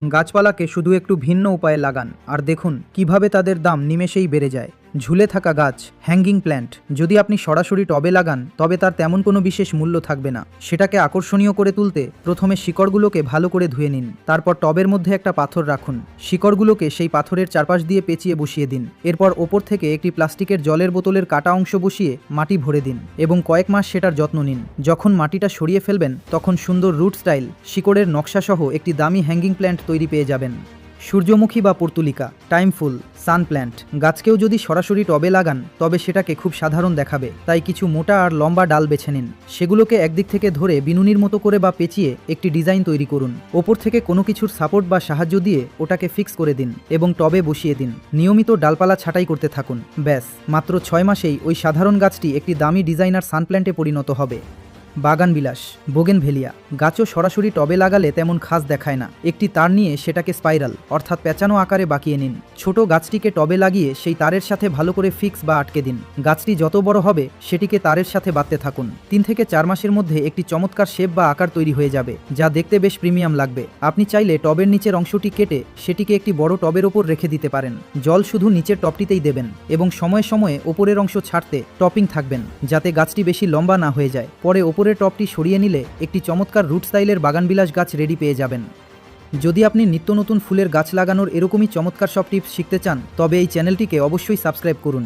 গাছপালাকে শুধু একটু ভিন্ন উপায়ে লাগান আর দেখুন কিভাবে তাদের দাম নিমেষেই বেড়ে যায়। ঝুলে থাকা গাছ, হ্যাঙ্গিং প্ল্যান্ট যদি আপনি সরাসরি টবে লাগান তবে তার তেমন কোনো বিশেষ মূল্য থাকবে না। সেটাকে আকর্ষণীয় করে তুলতে প্রথমে শিকড়গুলোকে ভালো করে ধুয়ে নিন। তারপর টবের মধ্যে একটা পাথর রাখুন। শিকড়গুলোকে সেই পাথরের চারপাশ দিয়ে পেঁচিয়ে বসিয়ে দিন। এরপর ওপর থেকে একটি প্লাস্টিকের জলের বোতলের কাটা অংশ বসিয়ে মাটি ভরে দিন এবং কয়েক মাস সেটার যত্ন নিন। যখন মাটিটা সরিয়ে ফেলবেন তখন সুন্দর রুট স্টাইল শিকড়ের নকশাসহ একটি দামি হ্যাঙ্গিং প্ল্যান্ট তৈরি পেয়ে যাবেন। সূর্যমুখী বা পর্তুলিকা, টাইমফুল, সান প্ল্যান্ট গাছকেও যদি সরাসরি টবে লাগান তবে সেটাকে খুব সাধারণ দেখাবে। তাই কিছু মোটা আর লম্বা ডাল বেছে নিন। সেগুলোকে একদিক থেকে ধরে বিনুনির মতো করে বা পেঁচিয়ে একটি ডিজাইন তৈরি করুন। ওপর থেকে কোনো কিছুর সাপোর্ট বা সাহায্য দিয়ে ওটাকে ফিক্স করে দিন এবং টবে বসিয়ে দিন। নিয়মিত ডালপালা ছাঁটাই করতে থাকুন। ব্যাস, মাত্র 6 মাসেই ওই সাধারণ গাছটি একটি দামি ডিজাইনার সানপ্ল্যান্টে পরিণত হবে। বাগান বিলাস, বোগেনভেলিয়া গাছও সরাসরি টবে লাগালে তেমন খাস দেখায় না। একটি তার নিয়ে সেটাকে স্পাইরাল অর্থাৎ পেঁচানো আকারে বাঁকিয়ে নিন। ছোট গাছটিকে টবে লাগিয়ে সেই তারের সাথে ভালো করে ফিক্স বা আটকে দিন। গাছটি যত বড় হবে সেটিকে তারের সাথে বাঁধতে থাকুন। 3 থেকে 4 মাসের মধ্যে একটি চমৎকার শেপ বা আকার তৈরি হয়ে যাবে, যা দেখতে বেশ প্রিমিয়াম লাগবে। আপনি চাইলে টবের নিচের অংশটি কেটে সেটিকে একটি বড় টবের ওপর রেখে দিতে পারেন। জল শুধু নিচের টবটিতেই দেবেন এবং সময়ে সময়ে ওপরের অংশ ছাড়তে টপিং থাকবেন, যাতে গাছটি বেশি লম্বা না হয়ে যায়। পরে ওপরের টপটি সরিয়ে নিলে একটি চমৎকার রুট স্টাইলের বাগানবিলাস গাছ রেডি পেয়ে যাবেন। যদি আপনি নিত্য নতুন ফুলের গাছ লাগানোর এরকমই চমৎকার সব টিপস শিখতে চান তবে এই চ্যানেলটিকে অবশ্যই সাবস্ক্রাইব করুন।